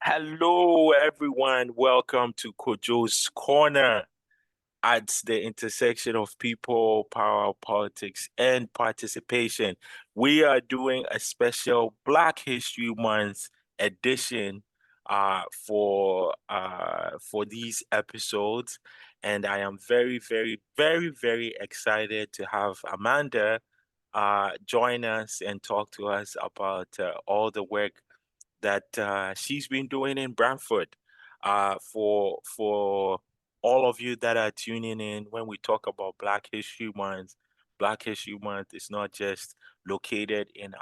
Hello, everyone. Welcome to Kojo's Corner at the intersection of people, power, politics, and participation. We are doing a special Black History Month edition for these episodes, and I am very, very, very, very excited to have Amanda join us and talk to us about all the work that she's been doing in Brantford. For all of you that are tuning in, when we talk about Black History Month is not just located in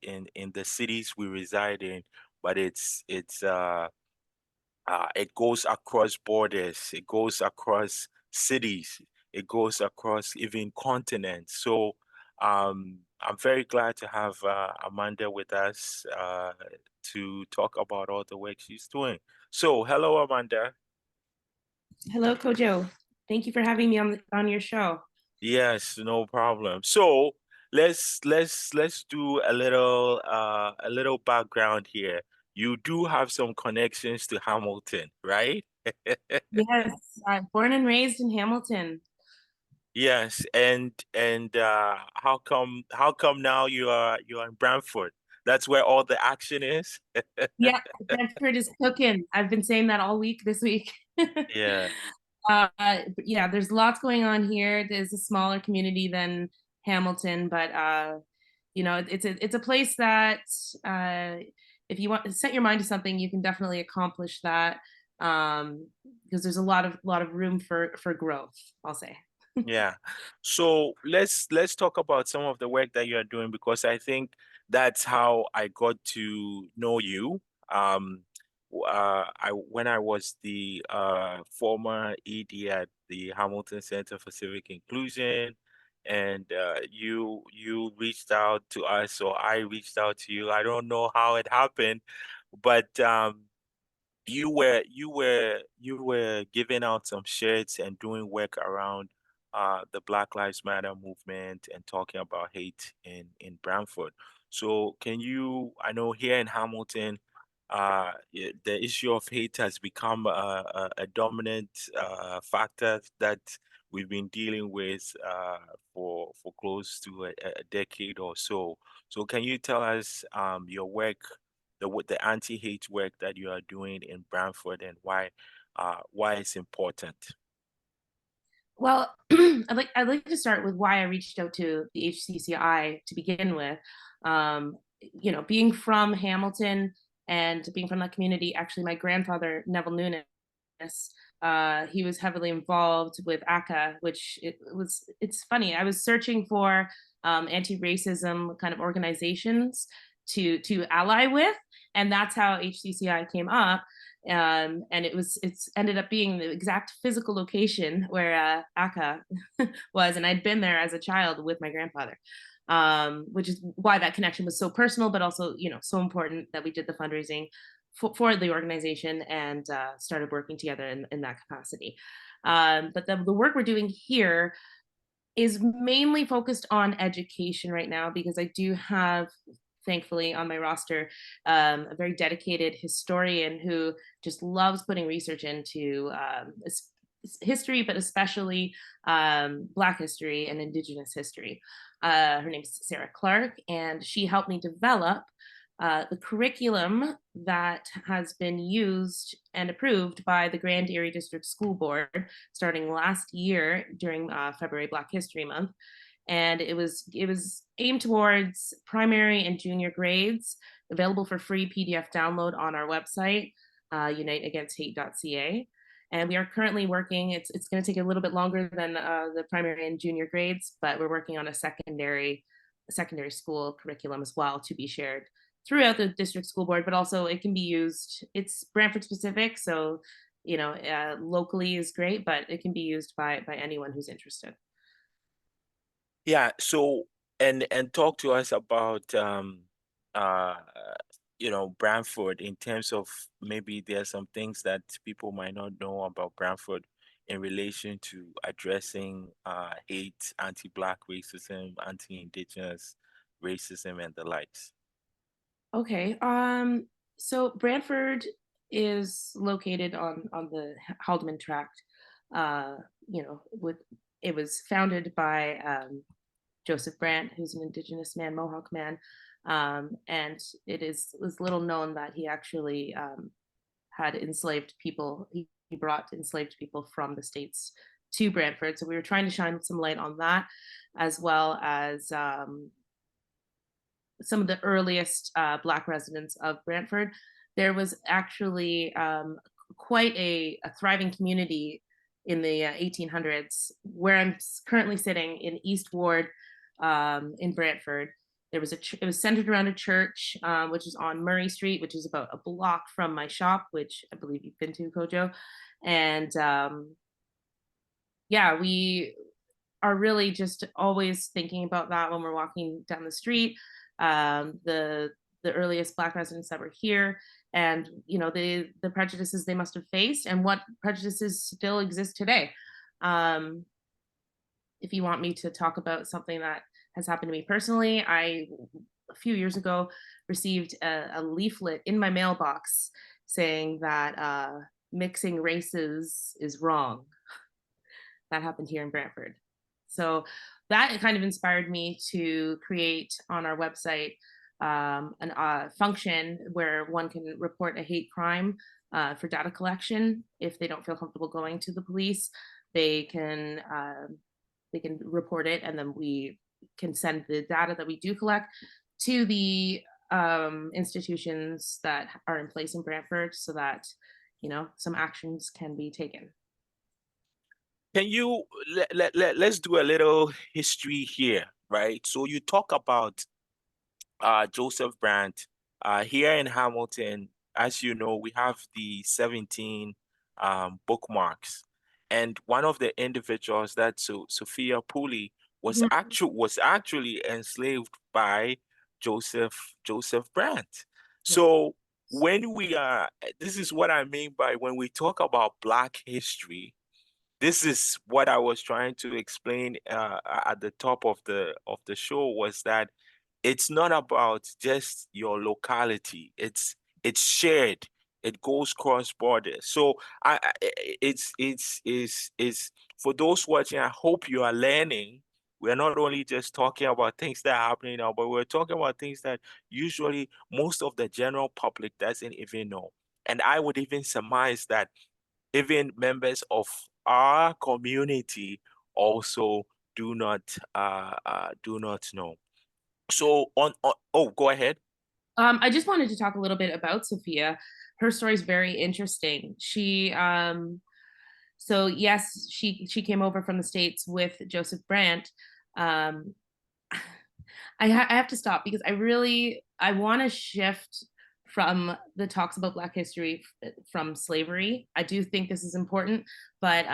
in the cities we reside in, but it goes across borders, it goes across cities, it goes across even continents. So I'm very glad to have Amanda with us to talk about all the work she's doing. So, hello, Amanda. Hello, Kojo. Thank you for having me on your show. Yes, no problem. So let's do a little background here. You do have some connections to Hamilton, right? Yes, I'm born and raised in Hamilton. Yes, and how come now you are in Brantford? That's where all the action is? Yeah, Brantford is cooking. I've been saying that all week this week. Yeah. Yeah, there's lots going on here. There's a smaller community than Hamilton, but it's a place that uh, if you want to set your mind to something, you can definitely accomplish that. Because there's a lot of room for growth, I'll say. Yeah. So let's talk about some of the work that you are doing because I think that's how I got to know you. I when I was the former ED at the Hamilton Center for Civic Inclusion, and you reached out to us, or I reached out to you. I don't know how it happened, but you were giving out some shirts and doing work around the Black Lives Matter movement and talking about hate in Brantford. So can you, I know here in Hamilton, the issue of hate has become a dominant factor that we've been dealing with for close to a decade or so. So can you tell us your work, the anti-hate work that you are doing in Brantford, and why it's important? Well, I'd like to start with why I reached out to the HCCI to begin with. Being from Hamilton and being from that community, actually, my grandfather Neville Nunes, he was heavily involved with ACA, which it's funny. I was searching for anti-racism kind of organizations to ally with, and that's how HCCI came up. And it's ended up being the exact physical location where ACA was, and I'd been there as a child with my grandfather, which is why that connection was so personal, but also so important that we did the fundraising for the organization and started working together in that capacity. But the work we're doing here is mainly focused on education right now because I do have, thankfully, on my roster a very dedicated historian who just loves putting research into history, but especially Black history and Indigenous history. Her name's Sarah Clark, and she helped me develop the curriculum that has been used and approved by the Grand Erie District School Board starting last year during February Black History Month, and it was aimed towards primary and junior grades, available for free PDF download on our website, uniteagainst.hate.ca. And we are currently working. It's going to take a little bit longer than the primary and junior grades, but we're working on a secondary school curriculum as well to be shared throughout the district school board. But also it can be used. It's Brantford specific, so locally is great, but it can be used by anyone who's interested. Yeah, so and talk to us about uh Brantford in terms of maybe there are some things that people might not know about Brantford in relation to addressing hate, anti-Black racism, anti-Indigenous racism and the likes. Okay. So Brantford is located on the Haldeman Tract. Uh, with it was founded by Joseph Brant, who's an Indigenous man, Mohawk man, and it is little known that he actually had enslaved people. He brought enslaved people from the states to Brantford. So we were trying to shine some light on that, as well as some of the earliest Black residents of Brantford. There was actually quite a thriving community in the 1800s where I'm currently sitting in East Ward in Brantford. It was centered around a church, which is on Murray Street, which is about a block from my shop, which I believe you've been to, Kojo. And yeah, we are really just always thinking about that when we're walking down the street. The earliest Black residents that were here, and the prejudices they must have faced, and what prejudices still exist today. Um, if you want me to talk about something that has happened to me personally, I a few years ago received a leaflet in my mailbox saying that mixing races is wrong. That happened here in Brantford. So that kind of inspired me to create on our website an function where one can report a hate crime for data collection. If they don't feel comfortable going to the police, they can they can report it, and then we can send the data that we do collect to the institutions that are in place in Brantford, so that some actions can be taken. Can you let's do a little history here, right? So you talk about Joseph Brandt. Here in Hamilton, as you know, we have the 17 bookmarks. And one of the individuals that Sophia Pooley Mhm. was actually enslaved by Joseph Brandt. Yeah. So when we are, this is what I mean by when we talk about Black history, this is what I was trying to explain at the top of the show, was that it's not about just your locality. It's shared. It goes cross borders. So it's for those watching. I hope you are learning. We're not only just talking about things that are happening now, but we're talking about things that usually most of the general public doesn't even know. And I would even surmise that even members of our community also do not know. So oh, go ahead. I just wanted to talk a little bit about Sophia. Her story is very interesting. So yes, she came over from the States with Joseph Brandt. Um, I have to stop because I want to shift from the talks about Black history from slavery. I do think this is important, but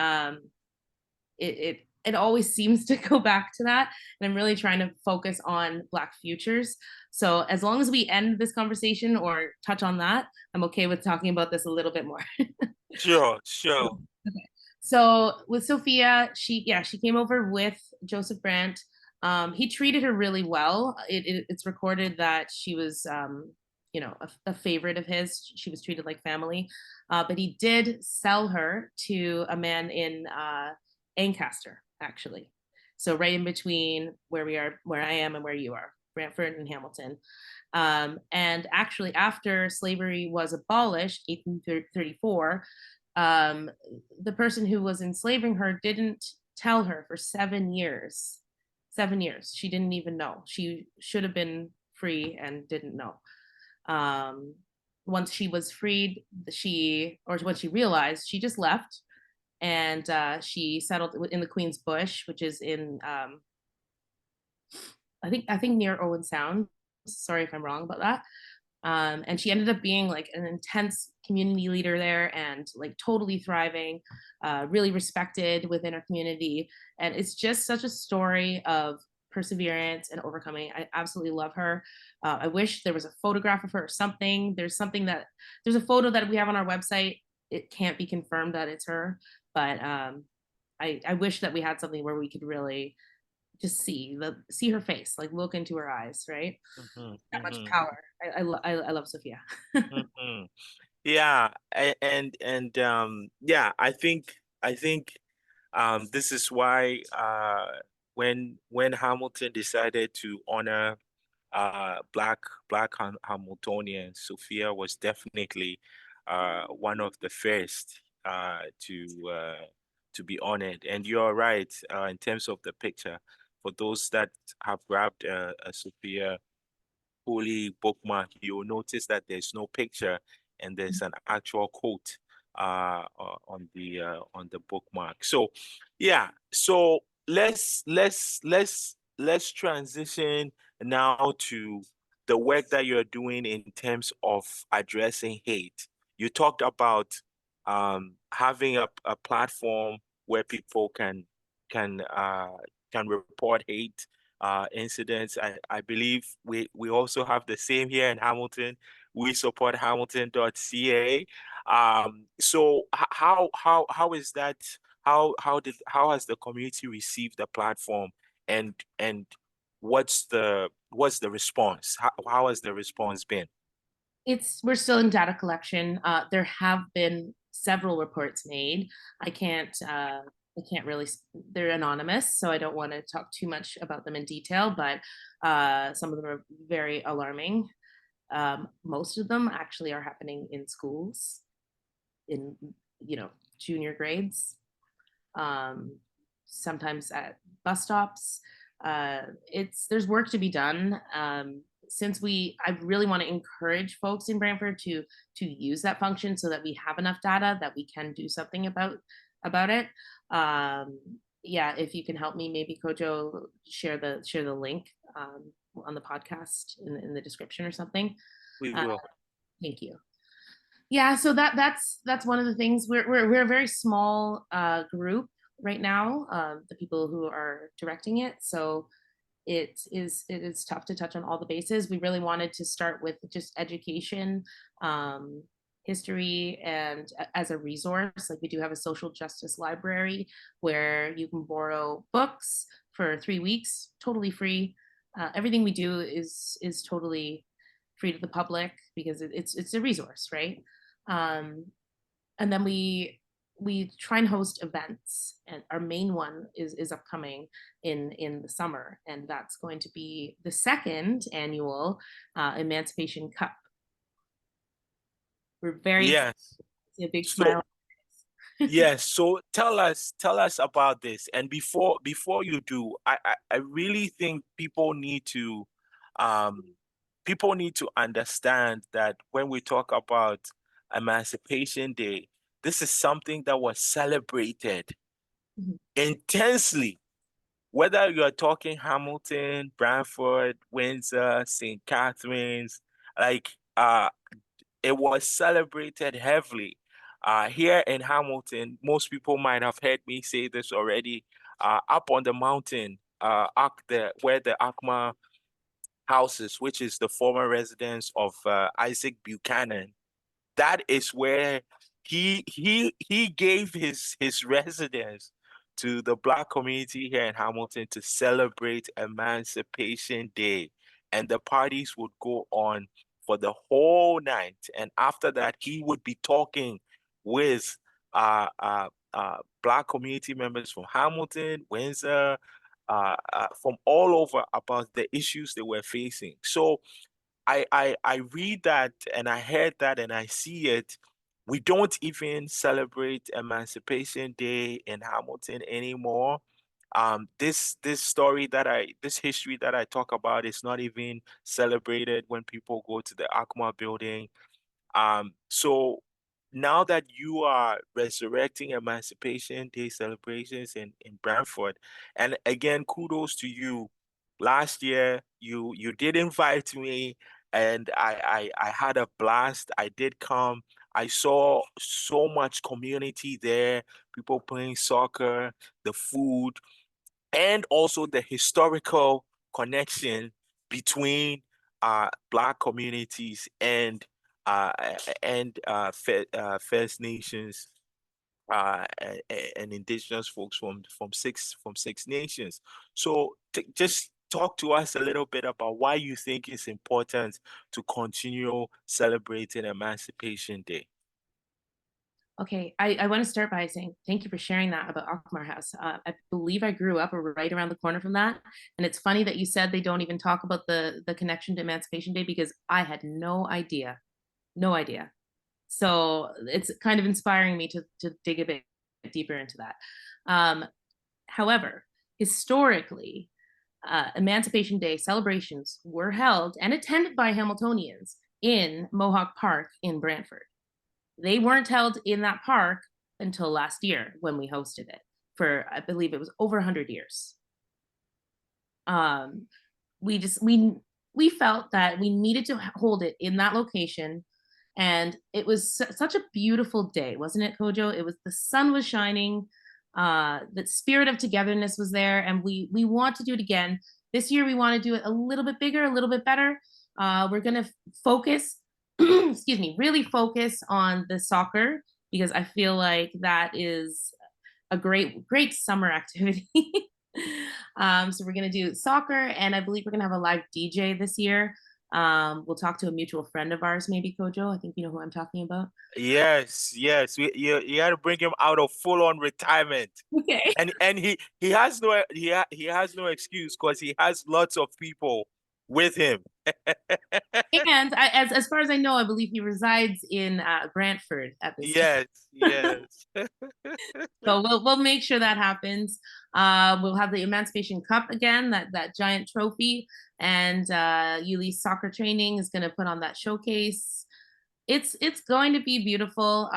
it always seems to go back to that, and I'm really trying to focus on Black futures. So as long as we end this conversation or touch on that, I'm okay with talking about this a little bit more. Sure, sure. Okay. So with Sophia, she came over with Joseph Brandt. He treated her really well. It's recorded that she was a favorite of his. She was treated like family. But he did sell her to a man in Ancaster, actually. So right in between where I am and where you are, Brantford and Hamilton. And actually, after slavery was abolished, 1834, um, the person who was enslaving her didn't tell her for 7 years. 7 years. She didn't even know. She should have been free and didn't know. Um, Once she was freed, once she realized, she just left, and she settled in the Queen's Bush, which is in I think near Owen Sound. Sorry if I'm wrong about that. And she ended up being like an intense community leader there, and like totally thriving, really respected within her community. And it's just such a story of perseverance and overcoming. I absolutely love her. I wish there was a photograph of her or something. There's a photo that we have on our website. It can't be confirmed that it's her, but I wish that we had something where we could really just see her face, like look into her eyes, right? Hmm, That much hmm, power. I love Sophia. hmm. Yeah, yeah, I think this is why when Hamilton decided to honor black Hamiltonians, Sophia was definitely one of the first to be honored. And you're right in terms of the picture. For those that have grabbed a Sophia fully bookmark, you'll notice that there's no picture and there's an actual quote on the bookmark. So yeah, so let's transition now to the work that you're doing in terms of addressing hate. You talked about having a platform where people can report hate incidents. I believe we also have the same here in Hamilton. We support Hamilton.ca. So how is that? How has the community received the platform, and what's the response? How has the response been? We're still in data collection. There have been several reports made. I can't really. They're anonymous, so I don't want to talk too much about them in detail. But some of them are very alarming. Most of them actually are happening in schools, in you know junior grades, um, sometimes at bus stops. It's There's work to be done. I really want to encourage folks in Brantford to use that function so that we have enough data that we can do something about it. Um, yeah, if you can help me, maybe Kojo share the link on the podcast in the description or something. We Uh, will. Thank you. Yeah, so that's one of the things. We're a very small group right now, the people who are directing it. So it is tough to touch on all the bases. We really wanted to start with just education, um, history, and as a resource. Like, we do have a social justice library where you can borrow books for 3 weeks, totally free. Everything we do is totally free to the public because it's a resource, right? Um, and then we try and host events, and our main one is upcoming in the summer, and that's going to be the second annual Emancipation Cup. We're very excited. Yes. See a big So smile. yes, so tell us about this. And before you do, I really think um people need to understand that when we talk about Emancipation Day, this is something that was celebrated Mhm. intensely. Whether you are talking Hamilton, Brantford, Windsor, St. Catharines, like it was celebrated heavily. Here in Hamilton, most people might have heard me say this already. Up on the mountain, where the Akma houses, which is the former residence of Isaac Buchanan, that is where he gave his residence to the Black community here in Hamilton to celebrate Emancipation Day, and the parties would go on for the whole night. And after that, he would be talking with Black community members from Hamilton, Windsor, from all over about the issues they were facing. So I read that and I heard that and I see it. We don't even celebrate Emancipation Day in Hamilton anymore. This history that I talk about is not even celebrated when people go to the Akma building. So now that you are resurrecting Emancipation Day celebrations in Brantford, and again, kudos to you. Last year, you did invite me, and I had a blast. I did come. I saw so much community there, people playing soccer, the food, and also the historical connection between Black communities uh, First Nations and indigenous folks from six nations. So just talk to us a little bit about why you think it's important to continue celebrating Emancipation Day. Okay, I want to start by saying thank you for sharing that about Akmar House. I believe I grew up right around the corner from that, and it's funny that you said they don't even talk about the connection to Emancipation Day because I had no idea, no idea. So it's kind of inspiring me to dig a bit deeper into that. Um, However, historically, Emancipation Day celebrations were held and attended by Hamiltonians in Mohawk Park in Brantford. They weren't held in that park until last year when we hosted it for, I believe it was over 100 years. Um, we just we felt that we needed to hold it in that location, and it was such a beautiful day, wasn't it, Kojo? It was, the sun was shining, the spirit of togetherness was there, and we want to do it again this year. We want to do it a little bit bigger, a little bit better. We're going to focus excuse me, really focus on the soccer because I feel like that is a great summer activity. So we're gonna do soccer, and I believe we're gonna have a live DJ this year. We'll talk to a mutual friend of ours, maybe Kojo. I think you know who I'm talking about. Yes, yes. You had to bring him out of full-on retirement. Okay. And he has no excuse because he has lots of people with him. And as far as I know, I believe he resides in Brantford at this Yes, time. yes. So we'll make sure that happens. We'll have the Emancipation Cup again, that giant trophy, and Yuli's soccer training is going to put on that showcase. It's going to be beautiful.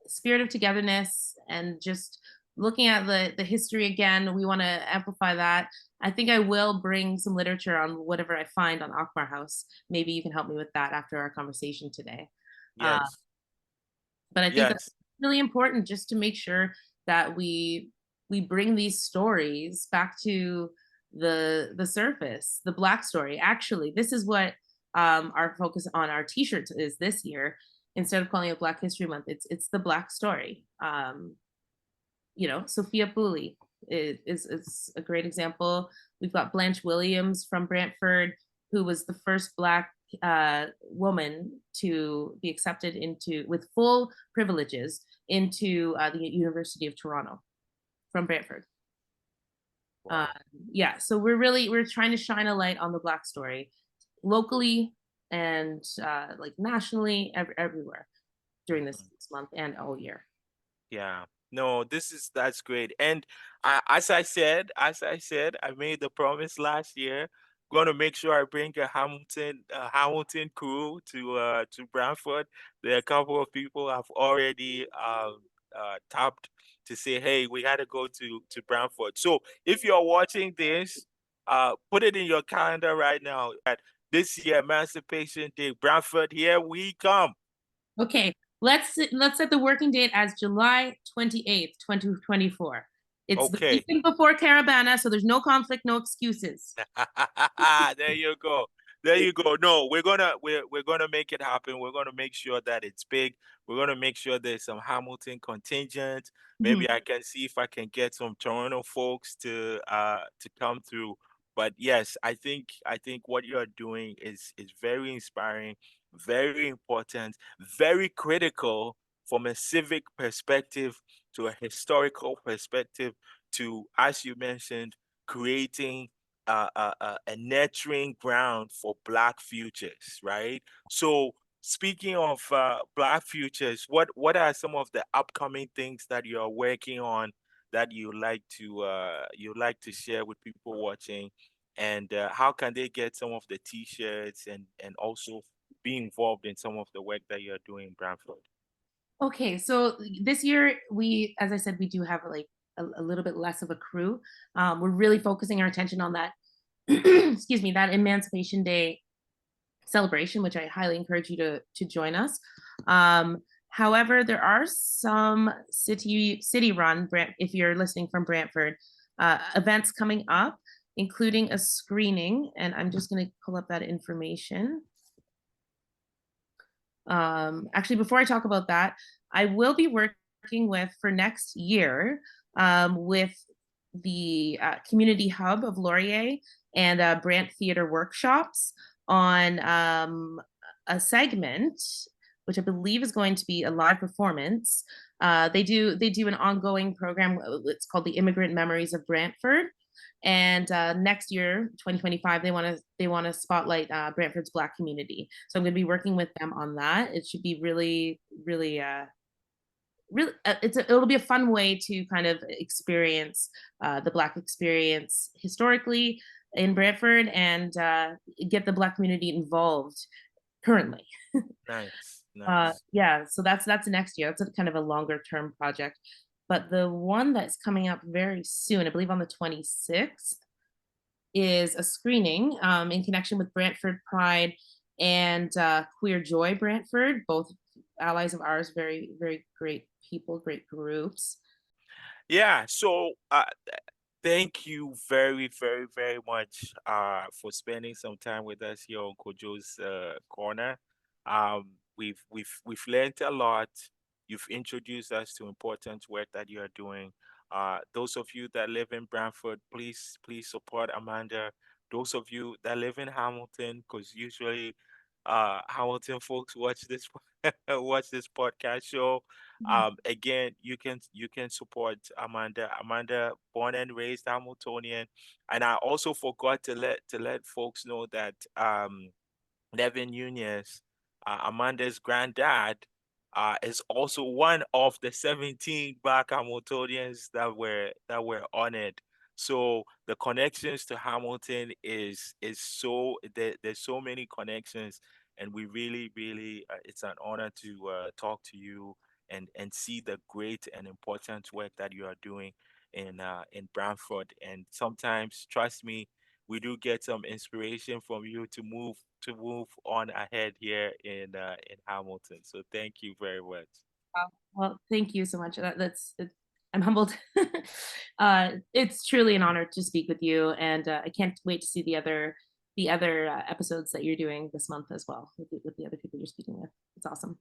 Spirit of togetherness and just looking at the history again. We want to amplify that. I think I will bring some literature on whatever I find on Akbar House. Maybe you can help me with that after our conversation today. Uh, Yes, but I think that's yes, really important just to make sure that we bring these stories back to the surface, the Black story. Actually, this is what our focus on our T-shirts is this year. Instead of calling it Black History Month, it's the Black story. Sophia Pooley is a great example. We've got Blanche Williams from Brantford, who was the first Black woman to be accepted into with full privileges into the University of Toronto from Brantford. Uh, wow. yeah, so we're trying to shine a light on the Black story locally and like nationally, everywhere during Mhm. this month and all year. Yeah. No, that's great. And as I said, I made the promise last year. Going to make sure I bring a Hamilton crew to Brantford. There are a couple of people I've already tapped to say, hey, we got to go to Brantford. So if you're watching this, put it in your calendar right now. At this year, Emancipation Day, Brantford, here we come. Okay, let's set the working date as July 28th, 2024. It's the Okay. weekend before Caravana, so there's no conflict, no excuses. There you go. There you go. No, we're gonna make it happen. We're gonna make sure that it's big. We're gonna make sure there's some Hamilton contingent. Mhm. Maybe I can see if I can get some Toronto folks to come through. But yes, I think what you're doing is very inspiring, very important, very critical from a civic perspective to a historical perspective to, as you mentioned, creating a nurturing ground for Black futures, right? So, speaking of Black futures, what are some of the upcoming things that you're working on that you like to share with people watching, and how can they get some of the T-shirts and also be involved in some of the work that you're doing in Brantford? Okay, so this year as I said, we do have like a little bit less of a crew. We're really focusing our attention on that, excuse me, that Emancipation Day celebration, which I highly encourage you to join us. However, there are some city run if you're listening from Brantford events coming up, including a screening, and I'm just going to pull up that information. Actually, before I talk about that, I will be working with for next year with the community hub of Laurier and Brant Theater Workshops on a segment which I believe is going to be a live performance. They do an ongoing program. It's called the Immigrant Memories of Brantford, and next year, 2025, they want to spotlight Brantford's Black community. So I'm going to be working with them on that. It should be really, really really it'll be a fun way to kind of experience the Black experience historically in Brantford, and get the Black community involved currently. Nice, nice. Yeah, so that's next year. That's a kind of a longer term project. But the one that's coming up very soon, I believe on the 26th, is a screening in connection with Brantford Pride and Queer Joy Brantford, both allies of ours, very, very great people, great groups. Yeah, so thank you very, very, very much for spending some time with us here on Kojo's Corner. We've learned a lot. You've introduced us to important work that you are doing. Those of you that live in Brantford, please support Amanda. Those of you that live in Hamilton, because usually Hamilton folks watch this watch this podcast show. Mhm. Again, you can support Amanda. Amanda, born and raised Hamiltonian, and I also forgot to let folks know that Devin Nunez, Amanda's granddad, is also one of the 17 Black Hamiltonians that were honored. So the connections to Hamilton is so there's so many connections, and we really really it's an honor to talk to you and see the great and important work that you are doing in Brantford. And sometimes, trust me, we do get some inspiration from you to move on ahead here in Hamilton. So thank you very much. Wow. Well, thank you so much. I'm humbled. It's truly an honor to speak with you, and I can't wait to see the other episodes that you're doing this month as well with the other people you're speaking with. It's awesome.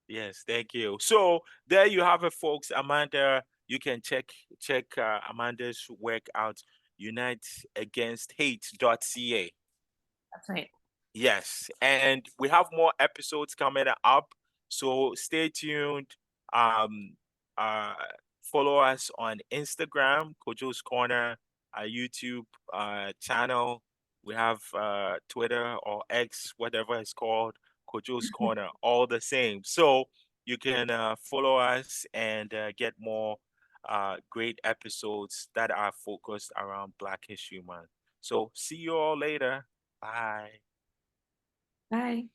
Yes, thank you. So there you have it, folks. Amanda, you can check Amanda's work out. Uniteagainst.hate.ca. That's right. Yes, and we have more episodes coming up, so stay tuned. Um, uh, Follow us on Instagram, Kojo's Corner, our YouTube channel. We have Twitter or X, whatever it's called, Kojo's Corner, all the same. So you can follow us and get more great episodes that are focused around Black History Month. So see you all later. Bye. Bye.